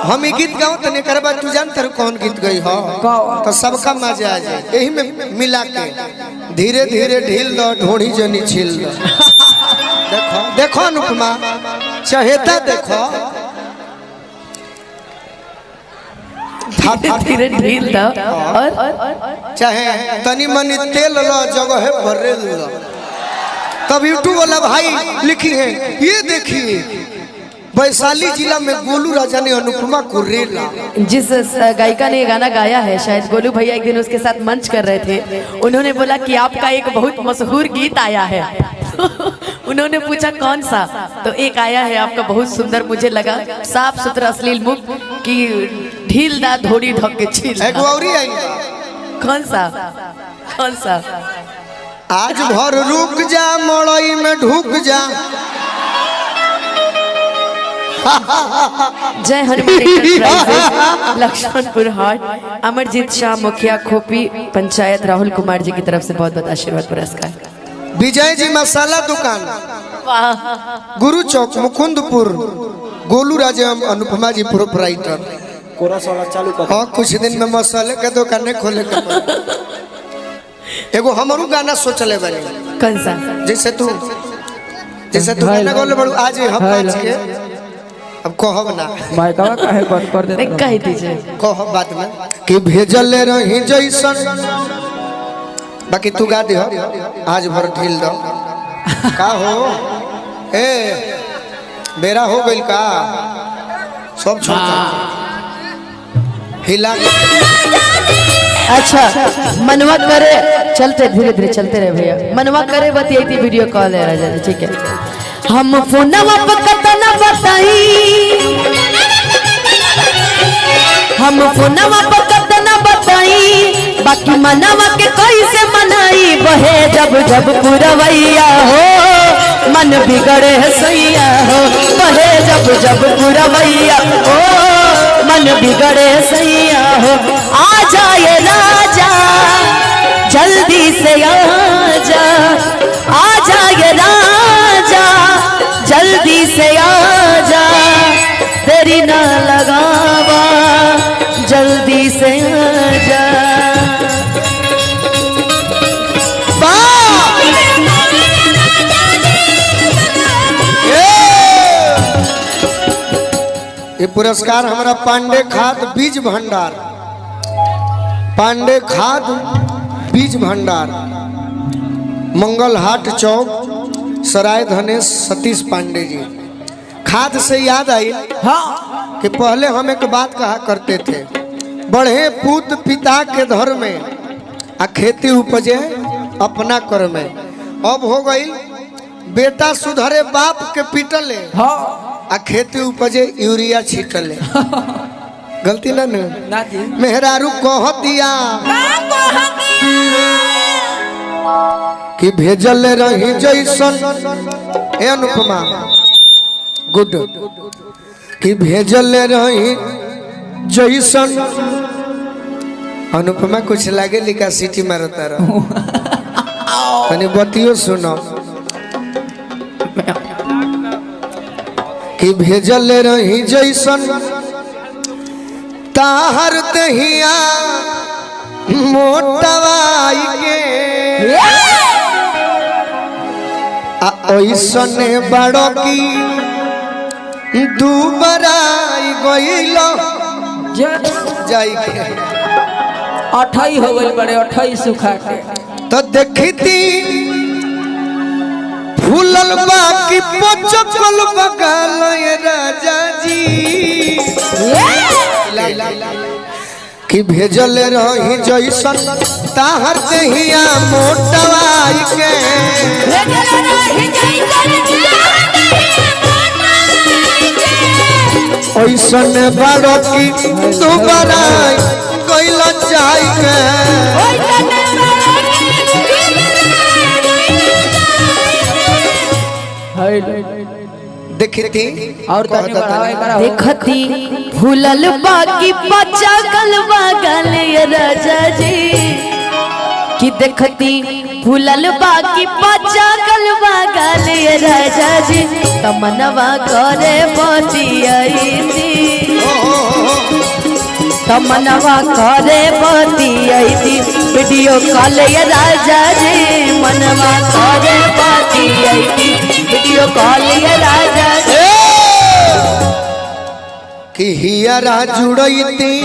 हम ही गीत गाओ तने करबा तू जान तर कौन गीत गई हो तो सबका मजा आ जाए यही में मिला के धीरे धीरे ढील दो ढोड़ी जनी छील दो। देखो देखो अनुपमा चहेता देखो धीरे ढील दो और चाहे तनी मनी तेल लो जगह भरे लो तब यूट्यूब वाला भाई लिखी है ये देखिए वैशाली जिला में गोलू राजा ने अनुपमा को रेला। जिस गायिका ने गाना गाया है शायद गोलू भैया एक दिन उसके साथ मंच कर रहे थे, उन्होंने बोला कि आपका एक बहुत मशहूर गीत आया है। उन्होंने पूछा कौन सा, तो एक आया है आपका बहुत सुंदर, मुझे लगा साफ सुथरा अश्लील मुख की ढील दा धोड़ी ढक के छील। कौन सा कौन सा? आज भर रुक जा मड़ई में ढुक जा। जय हनुमान लक्ष्मणपुर हाट अमरजीत शाह मुखिया खोपी पंचायत राहुल कुमार जी की तरफ से बहुत बहुत आशीर्वाद पुरस्कार। विजय जी मसाला दुकान गुरु चौक मुकुंदपुर गोलू राजा अनुपमा जी प्रोपराइटर चालू कर। हाँ कुछ दिन में मसाले के दुकान खोले के एगो हमरू गाना सोचले बनी। कौन सा? जैसे तू गाना बोले बड़ू आज हम आज के अब कहब ना माइकवा काहे बंद कर दे कह दीजिए कहब बात में कि भेजल रही जैसन बाकी तू गा दे आज भर ढील दो का हो ए बेरा हो गइल का सब छोड़ हिला। अच्छा मनवा करे चलते धीरे धीरे चलते रहे भैया, मनवा करे बतियाई थी वीडियो कॉल है राजा ठीक है। हम फोनवा पर कतना बताई, हम फोनवा पर कतना बताई, बाकी मनवा के कैसे मनाई। बहे जब जब पुरवैया हो मन बिगड़े सैया हो, बहे जब जब पुरवैया हो मन बिगड़े सैया हो। आ जाए राजा जल्दी से आ जा, आ जाए राजा जल्दी से आ जा, तेरी ना लगावा जल्दी से आ जा। ये पुरस्कार हमारा पांडे खाद बीज भंडार, पांडे खाद बीज भंडार मंगल हाट चौक सराय धनेश सतीश पांडे जी। खाद से याद आई हाँ कि पहले हम एक बात कहा करते थे, बढ़े पूत पिता के धर में आ खेती उपजे अपना कर में। अब हो गई बेटा सुधरे बाप के पीटले हाँ आ खेती उपजे यूरिया छीटले। गलती ना मेहरारू कह दिया कि भेजल रही जैसन ए अनुपमा गुड कि भेजल रही जैसन। अनुपमा कुछ लागे लिखा सीटी मारता रहा बतियो सुनो कि भेजल रही जैसन ताहर दहिया मोटवाई के ऐसने बड़ो की दुबराई गइल जाई के अठाई हो गई बड़े अठाई सुखा के तो देखती फूलल बाकी पचकल बगल राजा जी कि भेजल रही जैसन ताहर दहिया मोटवाई के ऐसन बड़ो की दोबारा गइल जाई के। देखती और देखती फूलल बाकी पचकल बगल राजा जी कि देखती फूलल बाकी पचकल बगल राजा जी तमनवा करे बतियाई थी। तमनवा करे बतियती वीडियो कॉल ये राजा जी मनवा करे बतियती वीडियो कॉल ये राजा जी कि हियरा जुड़ती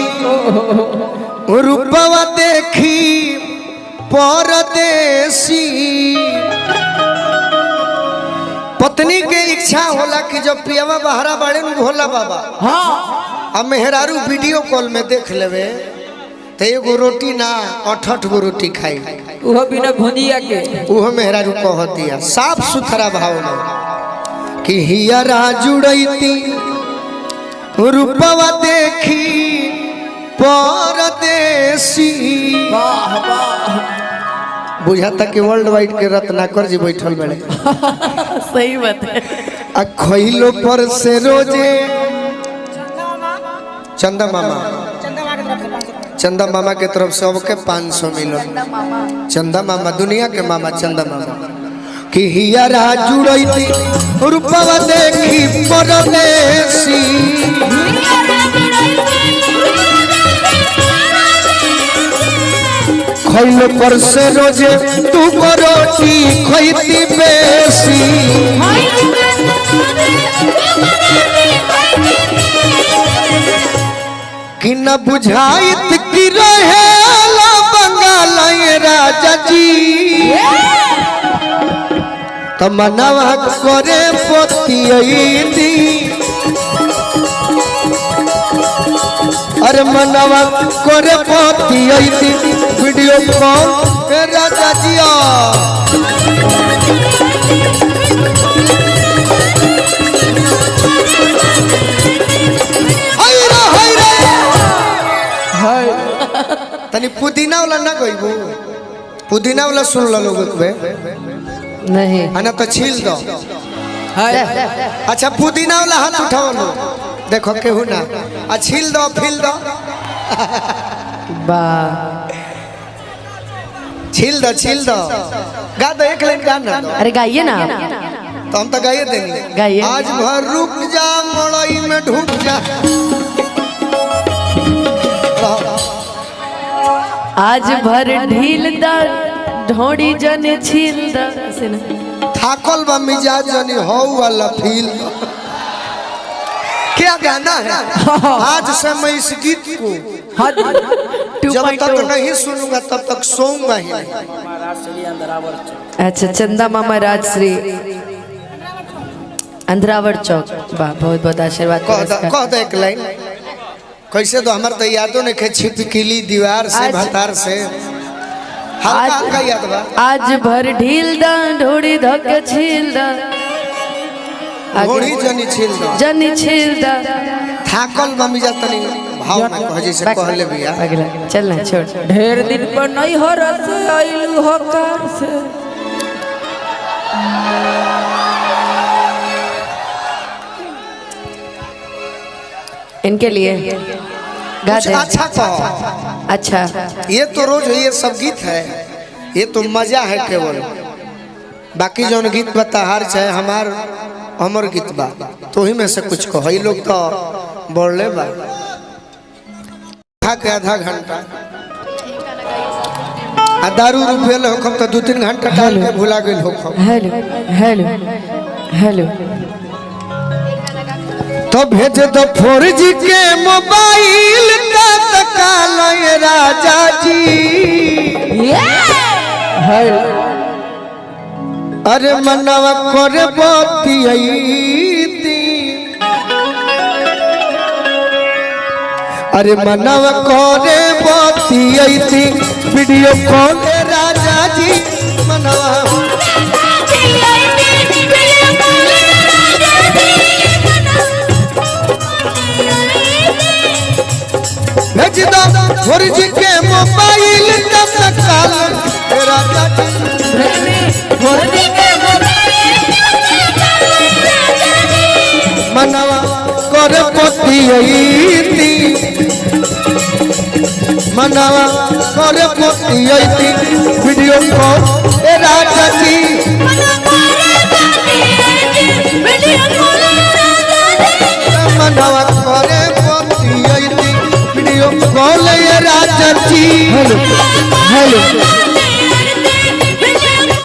रूपवा देखी परदेसी। पत्नी के इच्छा होला कि जब पियावा बहरा बाड़े न भोला बाबा हाँ अब मेहरारू वीडियो कॉल में देख लेवे तो एगो रोटी ना 8 गो रोटी खाई वो बिना भुजिया के वो मेहरारू कहतिया साफ सुथरा भाव में कि हियरा जुड़ती रूपवा देखी परदेसी। वाह वाह बुझाता कि वर्ल्ड वाइड के रत्नाकर जी बैठल बड़े सही बात है। आ खइलो पर से रोजे चंदा मामा के तरफ से सबके 500 मिलो। चंदा मामा दुनिया के मामा चंदा मामा कि हियरा जुड़ती रूपवा देखी परदेसी। खइलो पर से रोजे तू रोटी खइती बेसी। कि न बुझाइत कि रहेला बंगाल ये राजा जी तमनवा करे पोतियती। अरे मनवा करे पोतियती वीडियो कॉल पे राजा जिया। तनी पुदीना वाला ना गइबू पुदीना वाला सुन लो लोग नहीं आना तो छील दो। अच्छा पुदीना वाला हाथ उठाओ लो देखो केहू ना आ छील दो फिल दो वाह छील दो गा दो एक लाइन गाना दो। अरे गाइए ना तो हम तो गाइए देंगे गाइए। आज भर रुक जा मड़ई में ढुक जा। आज भर ढील द ढोड़ी जने छील द थाकल बा मिजाज जनी हो वाला फील। क्या गाना है आज से मैं इस गीत को जब तक नहीं सुनूंगा तब तक सोऊंगा ही नहीं। अच्छा चंदा मामा राजश्री अंधरावर चौक वाह बहुत बहुत आशीर्वाद। कह दो एक लाइन कैसे तो हमारे तो यादों ने खे छिपकली दीवार से भतार से हल्का हल्का याद बा। आज भर ढील द ढोड़ी धक छील द घोड़ी जनी छील दो जनी छील द थाकल बा मिजाज तनी भाव में कह जैसे कहले बिया। अगला चलना छोड़ ढेर दिन पर नहीं हो रस आइलू हो कार से इनके लिए गा दे। अच्छा कहो अच्छा ये तो रोज ये सब गीत है ये तो मजा है केवल बाकी जो गीत बता हार चाहे हमार अमर गीत बा तो ही में से कुछ कहो। ये लोग तो बोले बा खा के आधा घंटा आ दारू रुपये लो कब तो 2-3 घंटा डाल के भुला गए हो। हेलो हेलो हेलो तो भेज दो 4G के मोबाइल का तकाल ये राजा जी। अरे मनवा करे बतियती अरे मनवा करे बतियती वीडियो कॉल राजा जी मनवा भेज दो 4G के मोबाइल का तकाल राजा जी मनवा करे बतियती मनवा करे बतियती वीडियो कॉल राजा जी मनवा करे बतियती वीडियो कॉल गोलू